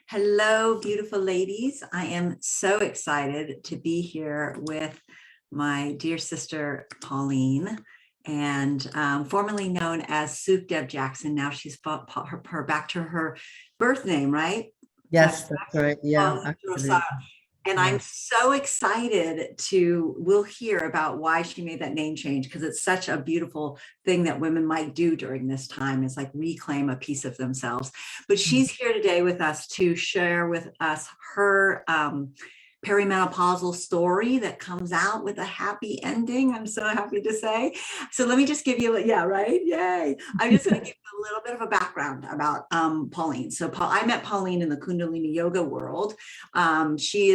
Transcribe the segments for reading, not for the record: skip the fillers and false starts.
Hello, beautiful ladies. I am so excited to be here with my dear sister, Pauline, and formerly known as Sukhdev Jackson. Now she's her back to her birth name, right? Yes, that's right. Yeah, Pauline absolutely. Drossart. And Yeah. I'm so excited we'll hear about why she made that name change, because it's such a beautiful thing that women might do during this time, is like reclaim a piece of themselves. But she's here today with us to share with us her perimenopausal story that comes out with a happy ending. I'm so happy to say. So let me just give you, yeah, right? Yay. I'm just going to give you a little bit of a background about Pauline. So I met Pauline in the Kundalini yoga world. She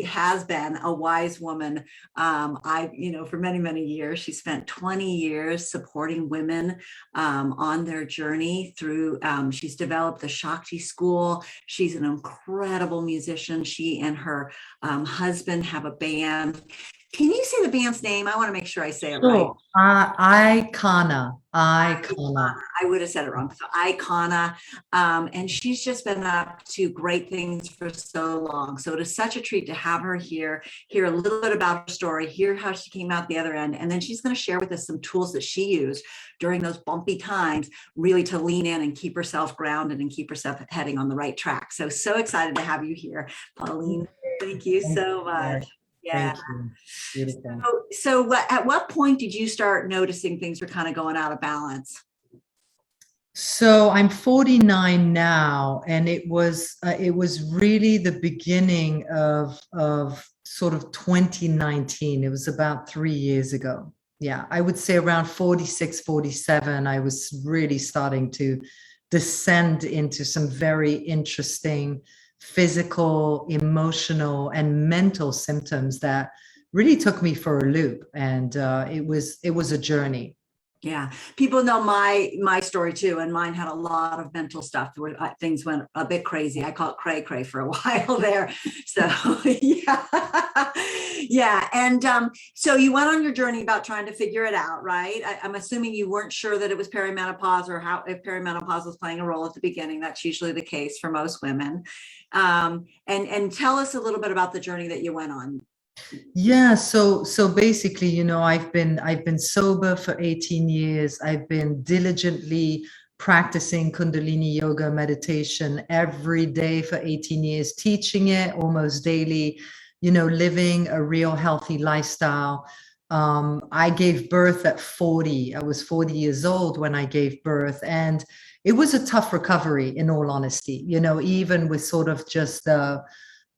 has been a wise woman. For many, many years, she spent 20 years supporting women on their journey through, she's developed the Shakti school. She's an incredible musician. She and her husband have a band. Can you say the band's name? I want to make sure I say it right. Icona. I would have said it wrong. So Icona. And she's just been up to great things for so long. So it is such a treat to have her here, hear a little bit about her story, hear how she came out the other end. And then she's going to share with us some tools that she used during those bumpy times, really to lean in and keep herself grounded and keep herself heading on the right track. So excited to have you here, Pauline. Thank you so much. Yeah. Thank you. Beautiful. At what point did you start noticing things were kind of going out of balance? So I'm 49 now, and it was really the beginning of sort of 2019. It was about 3 years ago. Yeah, I would say around 46, 47, I was really starting to descend into some very interesting physical, emotional, and mental symptoms that really took me for a loop. And it was a journey. Yeah, people know my story too, and mine had a lot of mental stuff where things went a bit crazy. I call it cray cray for a while there. So yeah. And so you went on your journey about trying to figure it out, right? I'm assuming you weren't sure that it was perimenopause, or if perimenopause was playing a role at the beginning. That's usually the case for most women. And tell us a little bit about the journey that you went on. Yeah, so basically, I've been sober for 18 years. I've been diligently practicing Kundalini yoga meditation every day for 18 years, teaching it almost daily, living a real healthy lifestyle. I gave birth at 40. I was 40 years old when I gave birth, and it was a tough recovery, in all honesty, even with sort of just the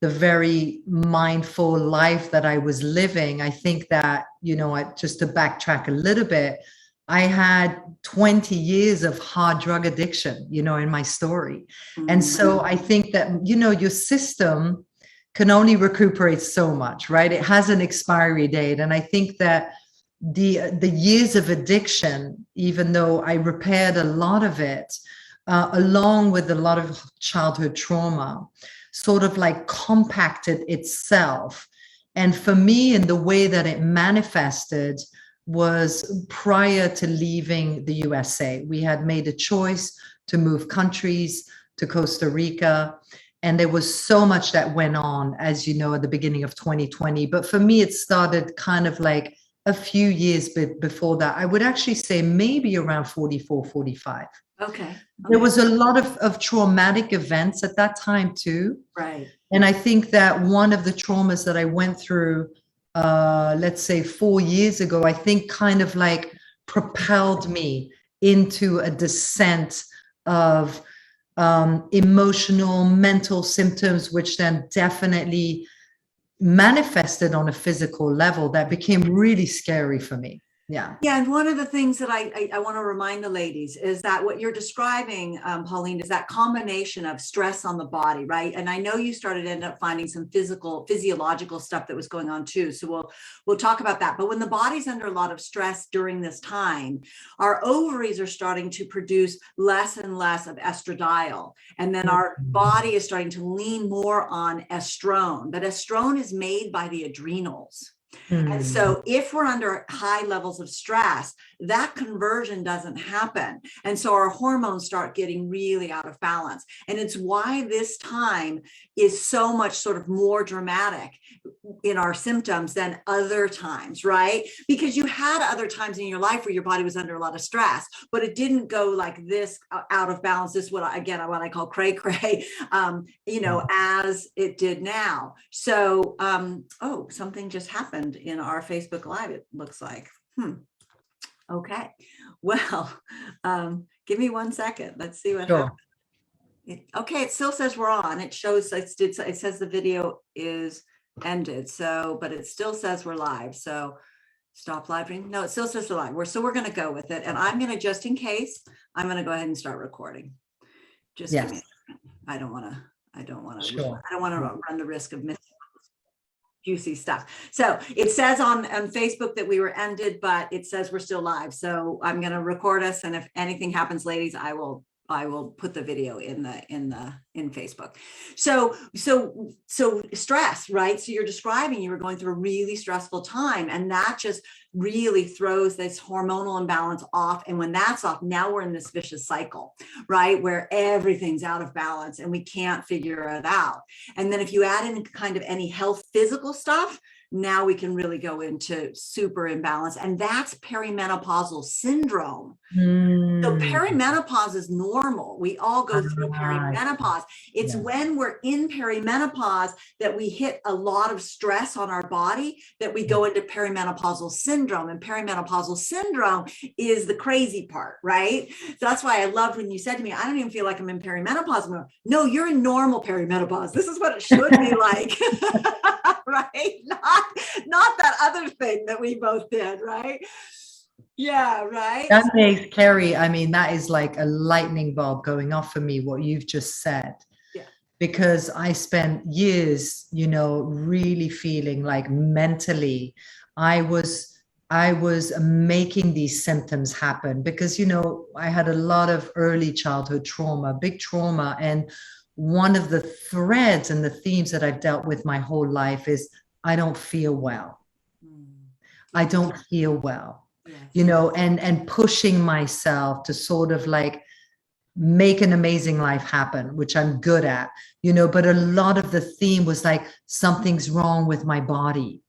very mindful life that I was living. I think that, just to backtrack a little bit, I had 20 years of hard drug addiction, in my story. And so I think that, your system can only recuperate so much, right? It has an expiry date. And I think that the years of addiction, even though I repaired a lot of it, along with a lot of childhood trauma, sort of like compacted itself. And for me, in the way that it manifested was prior to leaving the USA. We had made a choice to move countries to Costa Rica. And there was so much that went on, as you know, at the beginning of 2020. But for me, it started kind of like a few years before that. I would actually say maybe around 44, 45. Okay. There was a lot of traumatic events at that time too. Right. And I think that one of the traumas that I went through, let's say 4 years ago, I think kind of like propelled me into a descent of emotional, mental symptoms, which then definitely manifested on a physical level that became really scary for me. Yeah. Yeah. And one of the things that I want to remind the ladies is that what you're describing, Pauline, is that combination of stress on the body, right? And I know you end up finding some physiological stuff that was going on too. So we'll talk about that. But when the body's under a lot of stress during this time, our ovaries are starting to produce less and less of estradiol. And then our body is starting to lean more on estrone. But estrone is made by the adrenals. And so if we're under high levels of stress, that conversion doesn't happen. And so our hormones start getting really out of balance. And it's why this time is so much sort of more dramatic in our symptoms than other times, right? Because you had other times in your life where your body was under a lot of stress, but it didn't go like this out of balance. This is what I call cray cray, as it did now. So, something just happened in our Facebook Live, it looks like. Okay. Well, give me 1 second. Let's see what happens. Okay, it still says we're on. It shows, it says the video is ended. So, but it still says we're live. So stop live stream. No, it still says we're live. We're going to go with it. And I'm going to, just in case, I'm going to go ahead and start recording. Just give me a second. I don't want to run the risk of missing juicy stuff. So it says on Facebook that we were ended, but it says we're still live. So I'm going to record us. And if anything happens, ladies, I will put the video in Facebook. So stress, right? So you're describing you were going through a really stressful time, and that just really throws this hormonal imbalance off. And when that's off, now we're in this vicious cycle, right? Where everything's out of balance and we can't figure it out. And then if you add in kind of any health physical stuff, now we can really go into super imbalance. And that's perimenopausal syndrome. So perimenopause is normal. We all go through perimenopause. It's when we're in perimenopause that we hit a lot of stress on our body that we go into perimenopausal syndrome. And perimenopausal syndrome is the crazy part, right? So that's why I loved when you said to me, I don't even feel like I'm in perimenopause anymore. No, you're in normal perimenopause. This is what it should be like. Right? Not that other thing that we both did, right? Yeah, right. That makes, Cari, I mean, that is like a lightning bulb going off for me, what you've just said. Yeah. Because I spent years, really feeling like mentally I was making these symptoms happen because, I had a lot of early childhood trauma, big trauma. And one of the threads and the themes that I've dealt with my whole life is I don't feel well. I don't feel well, and pushing myself to sort of like make an amazing life happen, which I'm good at, but a lot of the theme was like, something's wrong with my body.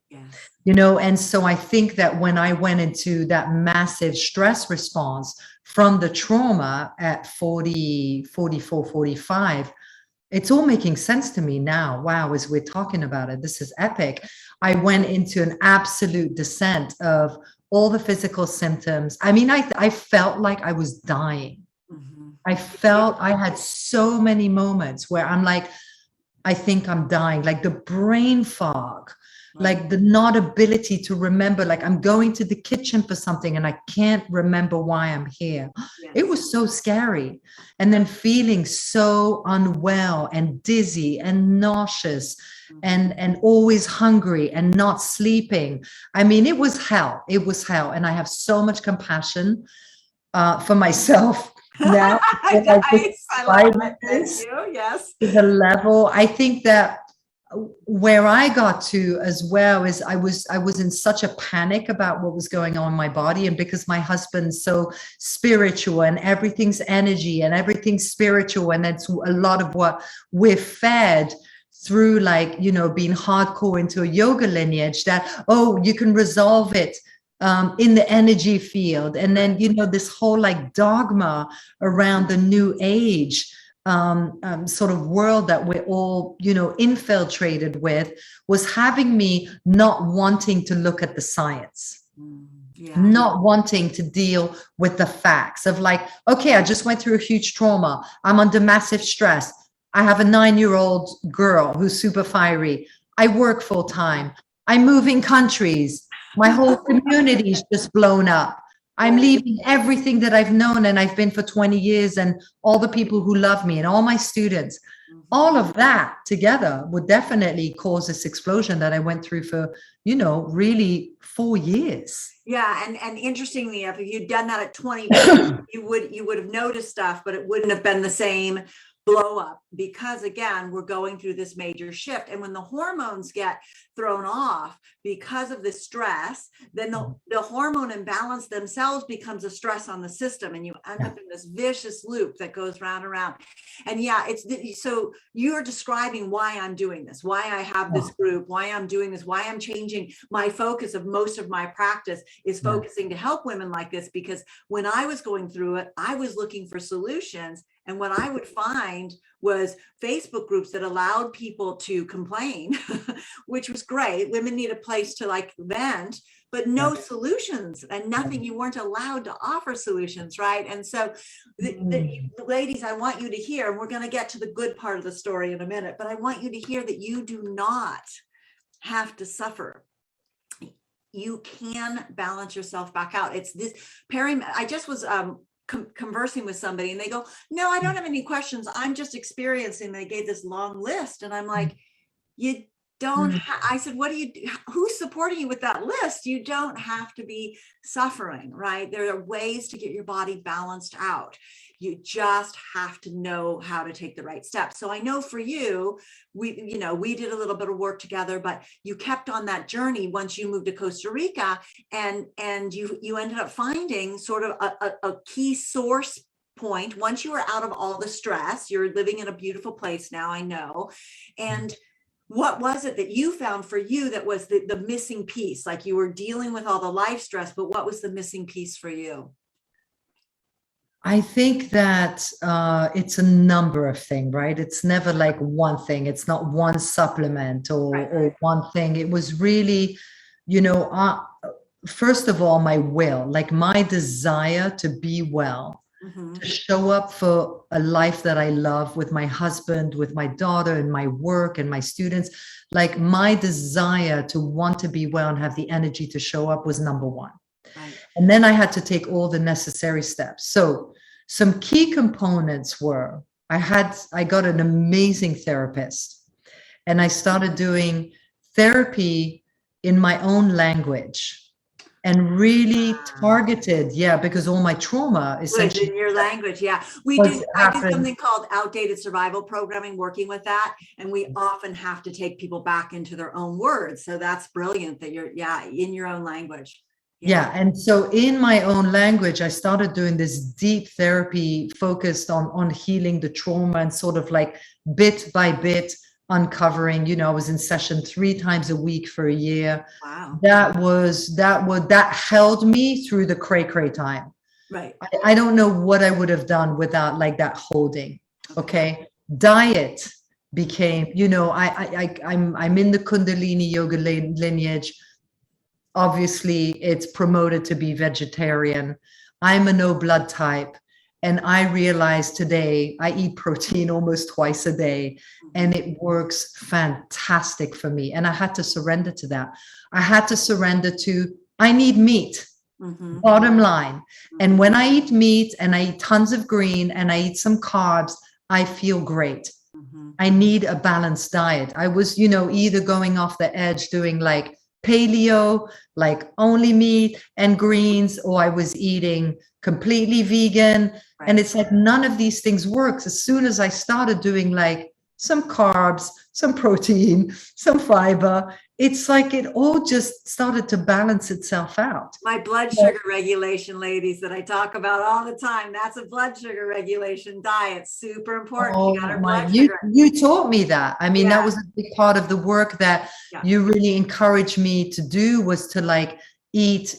And so I think that when I went into that massive stress response from the trauma at 40, 44, 45, it's all making sense to me now. Wow, as we're talking about it, this is epic. I went into an absolute descent of all the physical symptoms. I mean, I felt like I was dying. I felt I had so many moments where I'm like, I think I'm dying, like the brain fog, like the not ability to remember, like I'm going to the kitchen for something and I can't remember why I'm here. It was so scary. And then feeling so unwell and dizzy and nauseous and always hungry and not sleeping. I mean, it was hell. It was hell. And I have so much compassion for myself now. Nice. I love it. Thank you. Yes. The level, I think that where I got to as well is I was in such a panic about what was going on in my body. And because my husband's so spiritual and everything's energy and everything's spiritual, and that's a lot of what we're fed through, like, being hardcore into a yoga lineage, that, you can resolve it in the energy field. And then, this whole like dogma around the new age sort of world that we're all, infiltrated with, was having me not wanting to look at the science, not wanting to deal with the facts of like, okay, I just went through a huge trauma. I'm under massive stress. I have a 9-year-old girl who's super fiery. I work full time. I'm moving countries. My whole community's just blown up. I'm leaving everything that I've known and I've been for 20 years, and all the people who love me and all my students. All of that together would definitely cause this explosion that I went through for, really 4 years. Yeah. And interestingly enough, if you'd done that at 20, you would have noticed stuff, but it wouldn't have been the same blow up, because again, we're going through this major shift. And when the hormones get thrown off because of the stress, then the hormone imbalance themselves becomes a stress on the system, and you end up in this vicious loop that goes round and round. And yeah, so you're describing why I'm doing this, why I have this group, why I'm doing this, why I'm changing my focus of most of my practice is focusing to help women like this. Because when I was going through it, I was looking for solutions. And what I would find was Facebook groups that allowed people to complain, which was great. Women need a place to like vent, but no solutions and nothing. You weren't allowed to offer solutions, right? And so the ladies, I want you to hear, and we're going to get to the good part of the story in a minute, but I want you to hear that you do not have to suffer. You can balance yourself back out. It's this I just was conversing with somebody and they go, no, I don't have any questions. I'm just experiencing. They gave this long list. And I'm like, you don't, I said, what do you do? Who's supporting you with that list? You don't have to be suffering, right? There are ways to get your body balanced out. You just have to know how to take the right steps. So I know for you, we did a little bit of work together, but you kept on that journey once you moved to Costa Rica, and you ended up finding sort of a key source point. Once you were out of all the stress, you're living in a beautiful place now, I know. And what was it that you found for you that was the missing piece? Like you were dealing with all the life stress, but what was the missing piece for you? I think that it's a number of things, right? It's never like one thing. It's not one supplement or one thing. It was really, first of all, my will, like my desire to be well, to show up for a life that I love with my husband, with my daughter, and my work and my students. Like my desire to want to be well and have the energy to show up was number one. Right. And then I had to take all the necessary steps. So some key components were, I got an amazing therapist, and I started doing therapy in my own language and really targeted, because all my trauma essentially in your language. I do something called outdated survival programming, working with that. And we often have to take people back into their own words. So that's brilliant that you're in your own language. Yeah. And so in my own language, I started doing this deep therapy focused on healing the trauma and sort of like bit by bit uncovering. I was in session 3 times a week for a year. Wow. That held me through the cray time. Right. I don't know what I would have done without like that holding. Okay. Diet became, I'm in the Kundalini yoga lineage. Obviously, it's promoted to be vegetarian. I'm a no blood type. And I realize today I eat protein almost twice a day, and it works fantastic for me. And I had to surrender to that. I had to surrender to, I need meat, bottom line. And when I eat meat and I eat tons of green and I eat some carbs, I feel great. I need a balanced diet. I was, either going off the edge doing like paleo, like only meat and greens, or I was eating completely vegan. Right. And it's like none of these things works. As soon as I started doing like some carbs, some protein, some fiber, it's like it all just started to balance itself out. My blood sugar regulation, ladies, that I talk about all the time, that's a blood sugar regulation diet. Super important. Oh, you got our blood sugar. You taught me that. I mean, that was a big part of the work that you really encouraged me to do, was to like eat,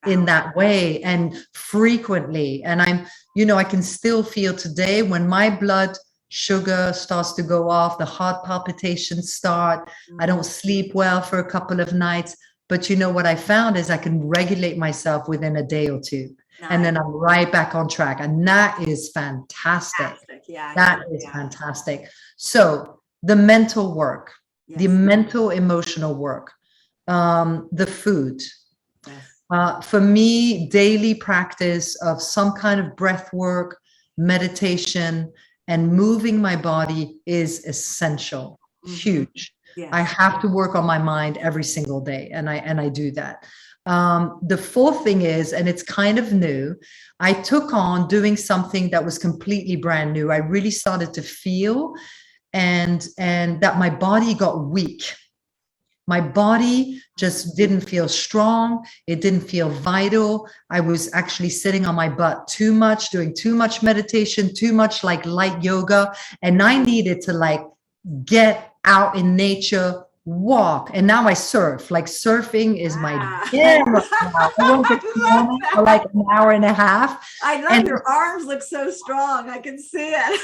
in that way and frequently. And I'm, I can still feel today when my blood sugar starts to go off, the heart palpitations start. I don't sleep well for a couple of nights. But what I found is I can regulate myself within a day or two. Nice. And then I'm right back on track. And that is fantastic. That is fantastic. So the mental work, the mental, emotional work, the food. Yes. For me, daily practice of some kind of breath work, meditation, and moving my body is essential, huge. Yes. I have to work on my mind every single day, and I do that. The fourth thing is, and it's kind of new, I took on doing something that was completely brand new. I really started to feel and that my body got weak. My body just didn't feel strong. It didn't feel vital. I was actually sitting on my butt too much, doing too much meditation, too much like light yoga. And I needed to like get out in nature, walk. And now I surf. Like surfing is my jam right now. I went this morning for like an hour and a half. I love your arms look so strong. I can see it.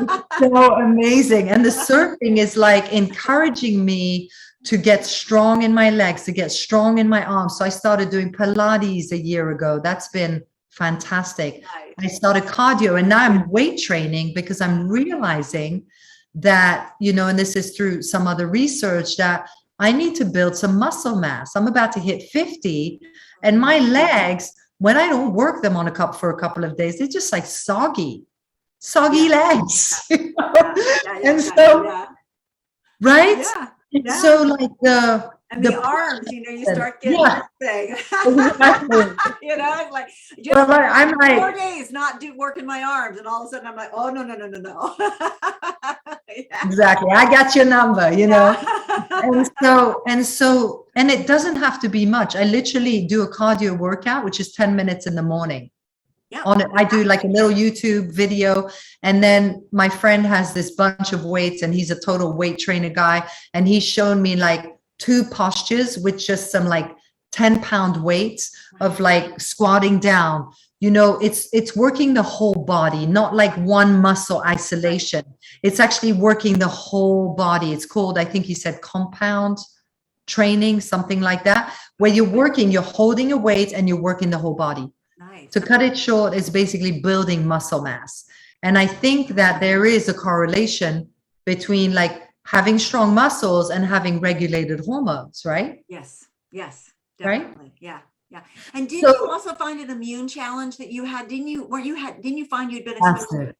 It's so amazing. And the surfing is like encouraging me to get strong in my legs, to get strong in my arms. So I started doing Pilates a year ago. That's been fantastic. Nice. I started cardio, and now I'm weight training because I'm realizing that, you know, and this is through some other research, that I need to build some muscle mass. I'm about to hit 50, and my legs, when I don't work them for a couple of days, they're just like soggy legs. Right? Yeah. It's so like the arms, you know, you start getting that thing. Exactly. You know, it's like I'm like 4 days not working my arms, and all of a sudden I'm like, oh no. Exactly. I got your number, you know. And it doesn't have to be much. I literally do a cardio workout, which is 10 minutes in the morning. Yeah. On it, I do like a little YouTube video, and then my friend has this bunch of weights, and he's a total weight trainer guy, and he's shown me like 2 postures with just some like 10-pound weights of like squatting down. You know, it's working the whole body, not like one muscle isolation. It's actually working the whole body. It's called, I think he said, compound training, something like that, where you're holding a weight and you're working the whole body. To cut it short, is basically building muscle mass. And I think that there is a correlation between like having strong muscles and having regulated hormones, right? Yes, definitely. Right? Yeah. And did you also find an immune challenge that you had? Didn't you find you'd been exposed to?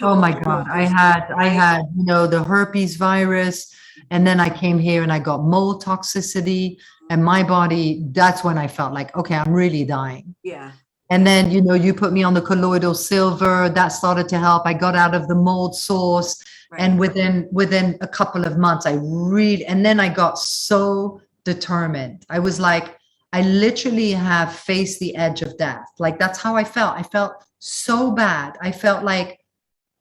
Oh my God. I had, you know, the herpes virus, and then I came here and I got mold toxicity, and my body, that's when I felt like, okay, I'm really dying. Yeah. And then, you know, you put me on the colloidal silver, that started to help. I got out of the mold source. Right. And within a couple of months, and then I got so determined. I was like, I literally have faced the edge of death. Like, that's how I felt. I felt so bad. I felt like,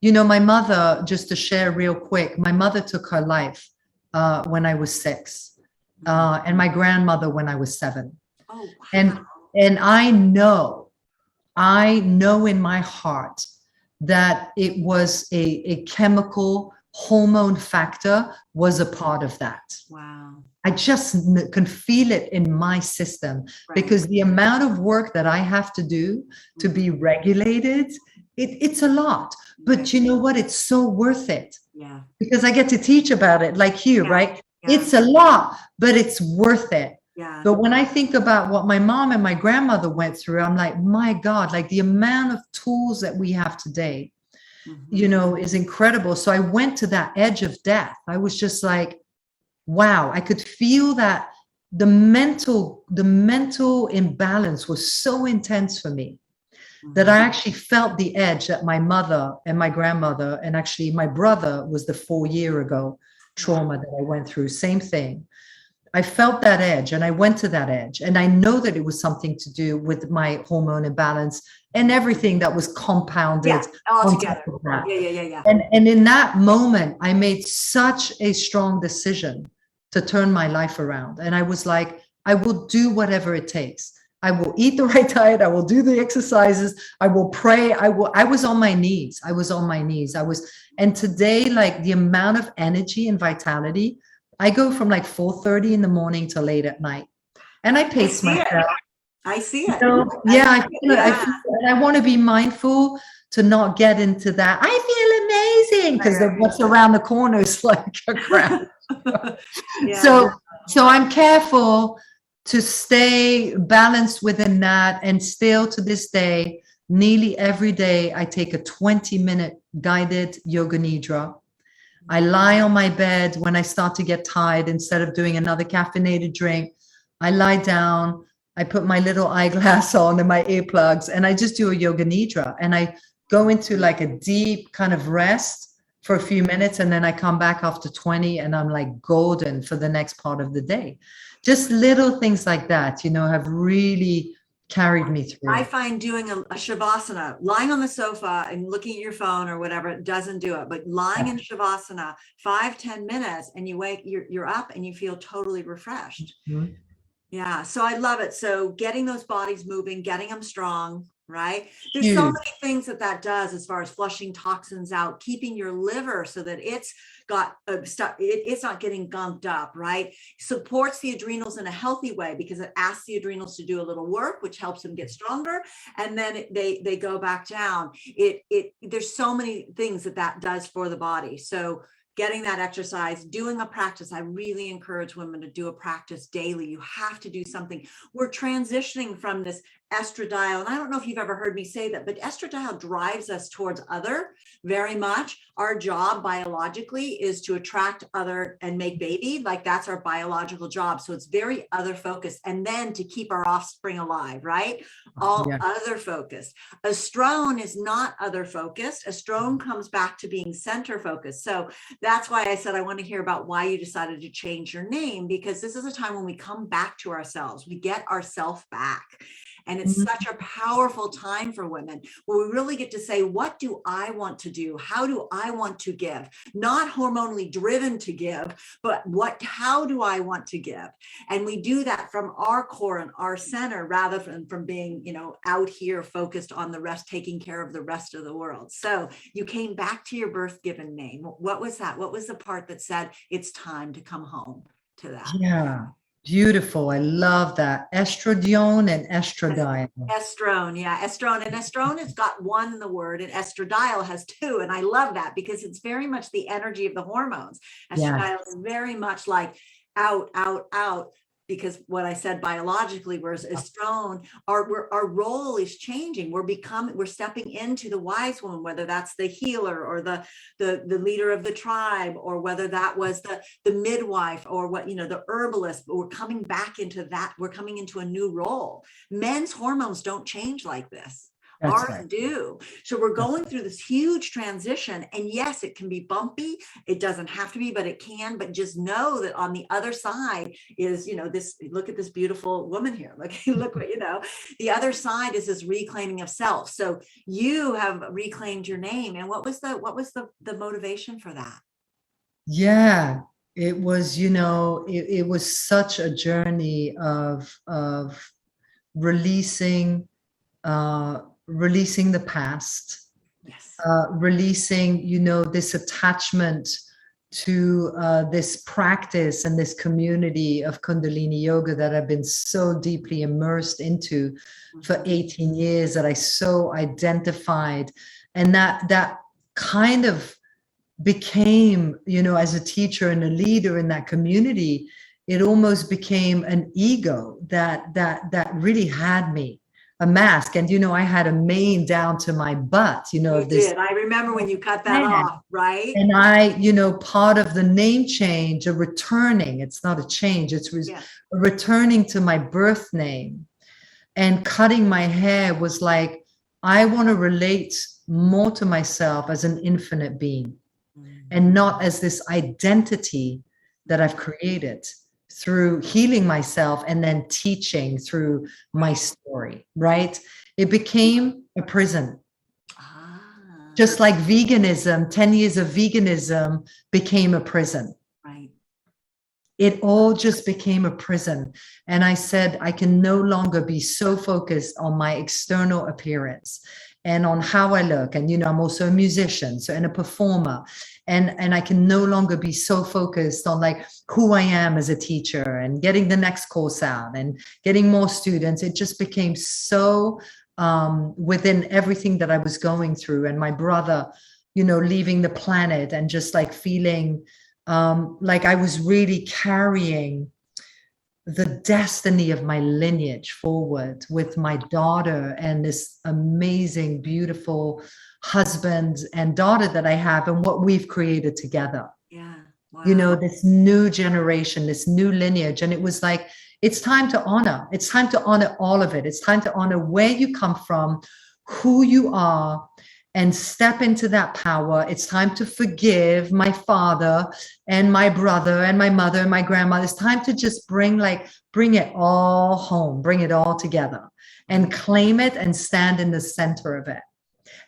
you know, my mother, just to share real quick, my mother took her life when I was 6, and my grandmother when I was 7. Oh, wow. And I know in my heart that it was a chemical hormone factor was a part of that. Wow. I just can feel it in my system, because the amount of work that I have to do to be regulated, it's a lot. But you know what? It's so worth it. Yeah. Because I get to teach about it like you, right? Yeah. It's a lot, but it's worth it. Yeah. But when I think about what my mom and my grandmother went through, I'm like, my God, like the amount of tools that we have today, you know, is incredible. So I went to that edge of death. I was just like, wow, I could feel that the mental imbalance was so intense for me that I actually felt the edge that my mother and my grandmother, and actually my brother, was the 4-year ago trauma that I went through. Same thing. I felt that edge, and I went to that edge, and I know that it was something to do with my hormone imbalance and everything that was compounded all together. Yeah. And in that moment, I made such a strong decision to turn my life around. And I was like, I will do whatever it takes. I will eat the right diet. I will do the exercises. I will pray. I was on my knees. And today, like the amount of energy and vitality, I go from like 4:30 in the morning to late at night, and I pace myself. I see it. So, I want to be mindful to not get into that. I feel amazing because what's around the corner is like a crap. So I'm careful to stay balanced within that, and still to this day, nearly every day, I take a 20-minute guided yoga nidra. I lie on my bed when I start to get tired. Instead of doing another caffeinated drink, I lie down, I put my little eyeglass on and my earplugs, and I just do a yoga nidra, and I go into like a deep kind of rest for a few minutes, and then I come back after 20 and I'm like golden for the next part of the day. Just little things like that, you know, have really carried me through. I find doing a shavasana, lying on the sofa and looking at your phone or whatever, it doesn't do it. But lying in shavasana, 5-10 minutes, and you wake, you're up and you feel totally refreshed. Mhm. Yeah, so I love it. So getting those bodies moving, getting them strong, right? There's so Huge. many things that does as far as flushing toxins out, keeping your liver so that it's got it's not getting gunked up, right? Supports the adrenals in a healthy way because it asks the adrenals to do a little work, which helps them get stronger, and then they go back down. There's so many things that does for the body. So getting that exercise, doing a practice. I really encourage women to do a practice daily. You have to do something. We're transitioning from this estradiol, and I don't know if you've ever heard me say that, but estradiol drives us towards other very much. Our job biologically is to attract other and make baby. Like that's our biological job. So it's very other focused, and then to keep our offspring alive, right? All other focused. Estrone is not other focused. Estrone comes back to being center focused. So that's why I said I want to hear about why you decided to change your name, because this is a time when we come back to ourselves, we get ourselves back. And it's such a powerful time for women where we really get to say, what do I want to do? How do I want to give? Not hormonally driven to give, but how do I want to give? And we do that from our core and our center rather than from being, you know, out here focused on the rest, taking care of the rest of the world. So you came back to your birth given name. What was that? What was the part that said it's time to come home to that? Yeah. Beautiful. I love that. Estradiol and estradiol. Estrone, yeah, estrone. And estrone has got one in the word, and estradiol has two. And I love that because it's very much the energy of the hormones. Estradiol is very much like out, out, out. Because what I said biologically, whereas estrone, our role is changing. We're stepping into the wise woman, whether that's the healer or the leader of the tribe, or whether that was the midwife or what, you know, the herbalist. But we're coming back into that. We're coming into a new role. Men's hormones don't change like this. Ours do. So we're going through this huge transition, and yes, it can be bumpy. It doesn't have to be, but it can. But just know that on the other side is, you know, this. Look at this beautiful woman here. Look what, you know. The other side is this reclaiming of self. So you have reclaimed your name, and what was the motivation for that? Yeah, it was, you know, it was such a journey of releasing the past, releasing, you know, this attachment to this practice and this community of Kundalini yoga that I've been so deeply immersed into for 18 years, that I so identified, and that kind of became, you know, as a teacher and a leader in that community, it almost became an ego that really had me a mask. And, you know, I had a mane down to my butt, you know. You did. I remember when you cut that off, right? And I, you know, part of the name change, a returning, it's not a change, it's returning to my birth name. And cutting my hair was like, I want to relate more to myself as an infinite being, and not as this identity that I've created through healing myself and then teaching through my story, right? It became a prison. Just like veganism, 10 years of veganism became a prison. Right. It all just became a prison. And I said, I can no longer be so focused on my external appearance and on how I look. And, you know, I'm also a musician, so, and a performer. And I can no longer be so focused on like who I am as a teacher and getting the next course out and getting more students. It just became so within everything that I was going through. And my brother, you know, leaving the planet, and just like feeling like I was really carrying the destiny of my lineage forward with my daughter and this amazing, beautiful husband and daughter that I have, and what we've created together. Yeah. Wow. You know, this new generation, this new lineage. And it was like, it's time to honor. It's time to honor all of it. It's time to honor where you come from, who you are, and step into that power. It's time to forgive my father and my brother and my mother and my grandmother. It's time to just bring it all home, bring it all together and claim it and stand in the center of it.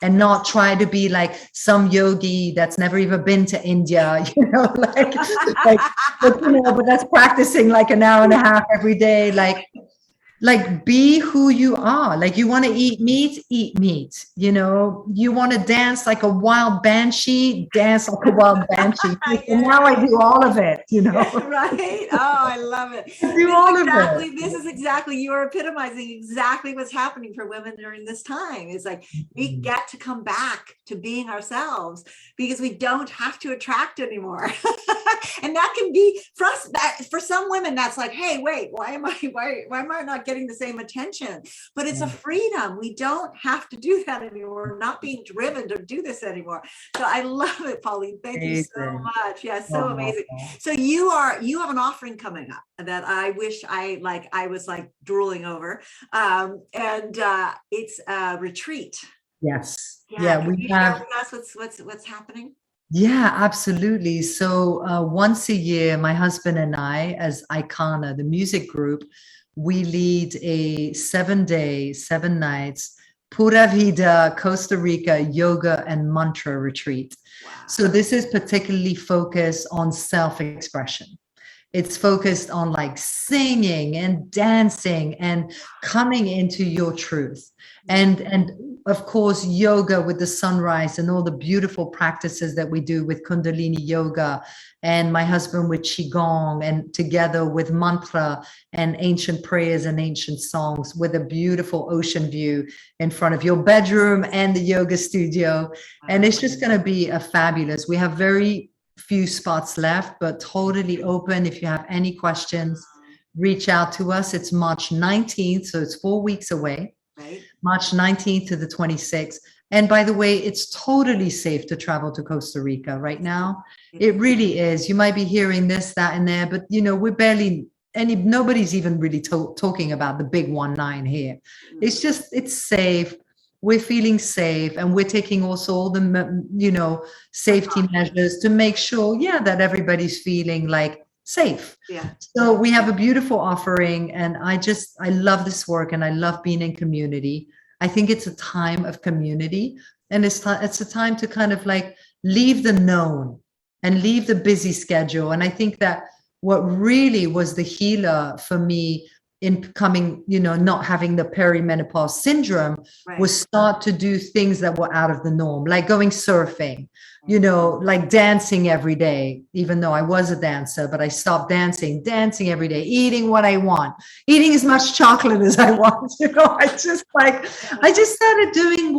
And not try to be like some yogi that's never even been to India, but that's practicing like an hour and a half every day. Like be who you are. Like you want to eat meat, you want to dance like a wild banshee, dance like a wild banshee. And now I do all of it, Right. Oh, I love it. This is exactly, you are epitomizing exactly what's happening for women during this time. It's like we get to come back to being ourselves because we don't have to attract anymore. And that can be for us, that for some women, that's like, hey, wait, why am I not getting the same attention? But it's a freedom. We don't have to do that anymore. We're not being driven to do this anymore. So I love it, Pauline. Thank you so much. Yeah, so amazing. So you have an offering coming up that I wish I was like drooling over. And it's a retreat. Yes. Yeah. We have share with us what's happening. Yeah, absolutely. So once a year, my husband and I, as Icona, the music group, we lead a 7-day, 7 nights, Pura Vida, Costa Rica yoga and mantra retreat. Wow. So this is particularly focused on self-expression. It's focused on like singing and dancing and coming into your truth. And of course, yoga with the sunrise and all the beautiful practices that we do with Kundalini yoga, and my husband with Qigong, and together with mantra and ancient prayers and ancient songs with a beautiful ocean view in front of your bedroom and the yoga studio. And it's just going to be a fabulous. We have very few spots left, but totally open. If you have any questions, reach out to us. It's March 19th, so it's 4 weeks away. Right. March 19th to the 26th. And by the way, it's totally safe to travel to Costa Rica right now. It really is. You might be hearing this, that, and there, but we're barely nobody's even really talking about the big 19 here. It's safe. We're feeling safe, and we're taking also all the safety measures to make sure, that everybody's feeling like safe. Yeah. So we have a beautiful offering, and I love this work, and I love being in community. I think it's a time of community, and it's a time to kind of like leave the known and leave the busy schedule. And I think that what really was the healer for me in coming, not having the perimenopause syndrome, was start to do things that were out of the norm, like going surfing, like dancing every day, even though I was a dancer, but I stopped dancing every day, eating what I want, eating as much chocolate as I want. I just started doing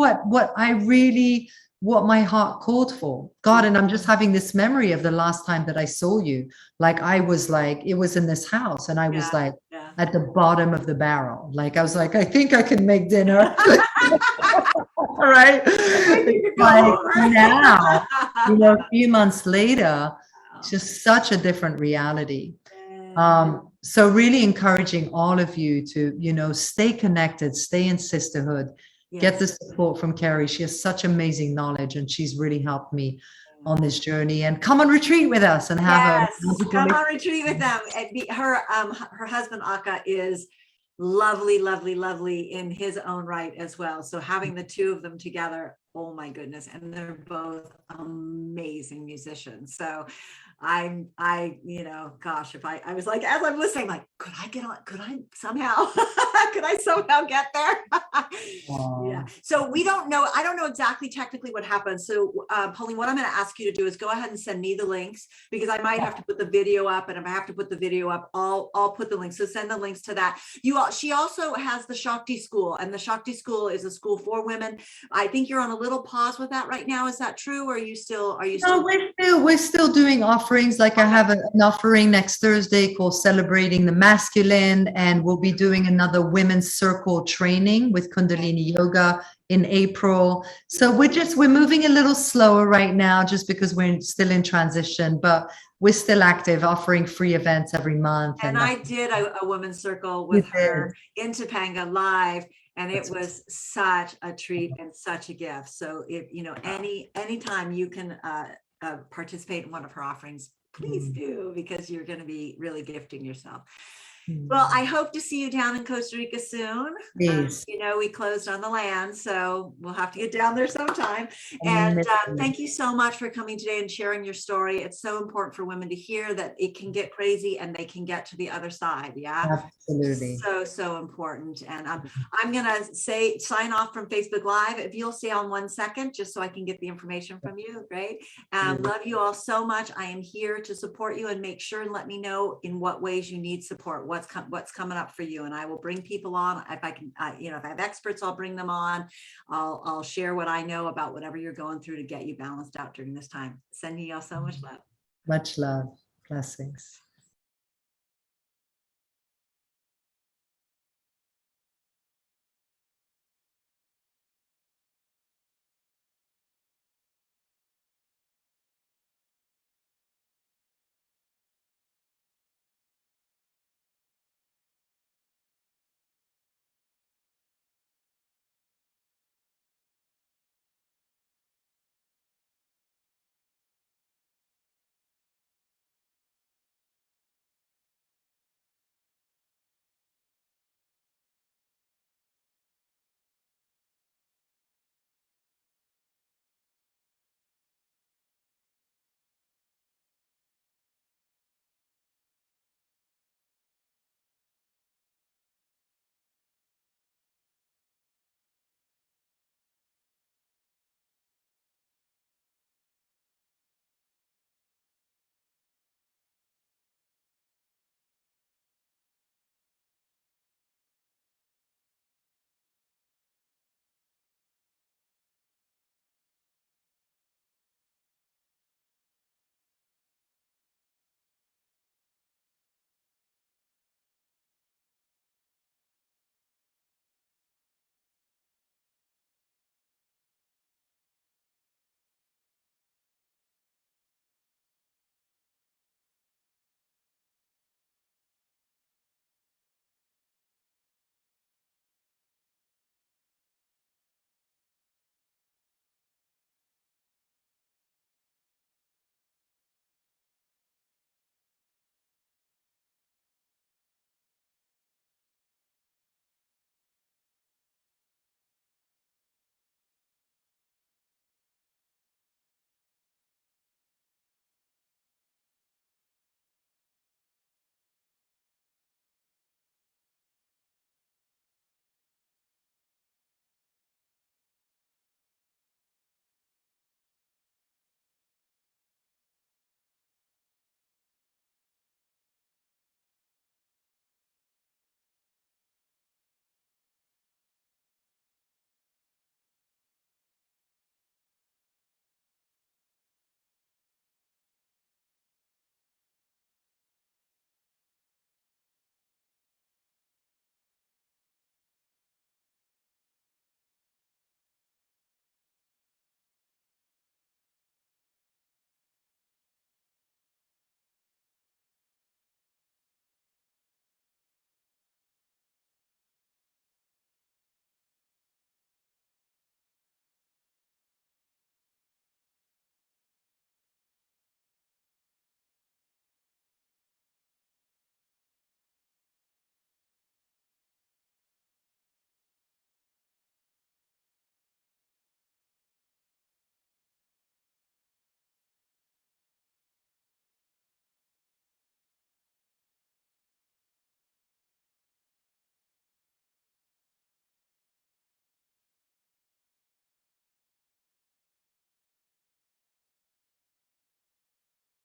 what my heart called for. God, and I'm just having this memory of the last time that I saw you. Like I was like, it was in this house, and I was at the bottom of the barrel. Like I was like, I think I can make dinner. All right. Like now, a few months later, it's just such a different reality. So really encouraging all of you to, stay connected, stay in sisterhood. Yes. Get the support from Cari. She has such amazing knowledge, and she's really helped me on this journey. And come on retreat with us and have come on retreat with them. And her husband Akka is lovely, lovely, lovely in his own right as well. So having the two of them together, oh my goodness, and they're both amazing musicians. So gosh, if I was like, as I'm listening, like, could I somehow get there? Yeah. So I don't know exactly technically what happens. So Pauline, what I'm going to ask you to do is go ahead and send me the links, because I might have to put the video up, and if I have to put the video up, I'll put the links. So send the links to that. She also has the Shakti School, and the Shakti School is a school for women. I think you're on a little pause with that right now. Is that true? Or are you still? No, we're still doing offerings. Like I have an offering next Thursday called Celebrating the Masculine, and we'll be doing another women's circle training with Kundalini yoga in April. So we're moving a little slower right now, just because we're still in transition, but we're still active, offering free events every month. And I did a women's circle with her in Topanga live, and it was such a treat and such a gift. So if you know anytime you can participate in one of her offerings, please do, because you're going to be really gifting yourself. Well, I hope to see you down in Costa Rica soon. You know, we closed on the land, so we'll have to get down there sometime. And thank you so much for coming today and sharing your story. It's so important for women to hear that it can get crazy and they can get to the other side. Yeah, absolutely. So important. And I'm gonna sign off from Facebook Live. If you'll stay on 1 second, just so I can get the information from you. Great. Love you all so much. I am here to support you, and make sure and let me know in what ways you need support. What's coming up for you, and I will bring people on if I can. You know, if I have experts, I'll bring them on. I'll share what I know about whatever you're going through to get you balanced out during this time. Sending you all so much love. Much love. Blessings.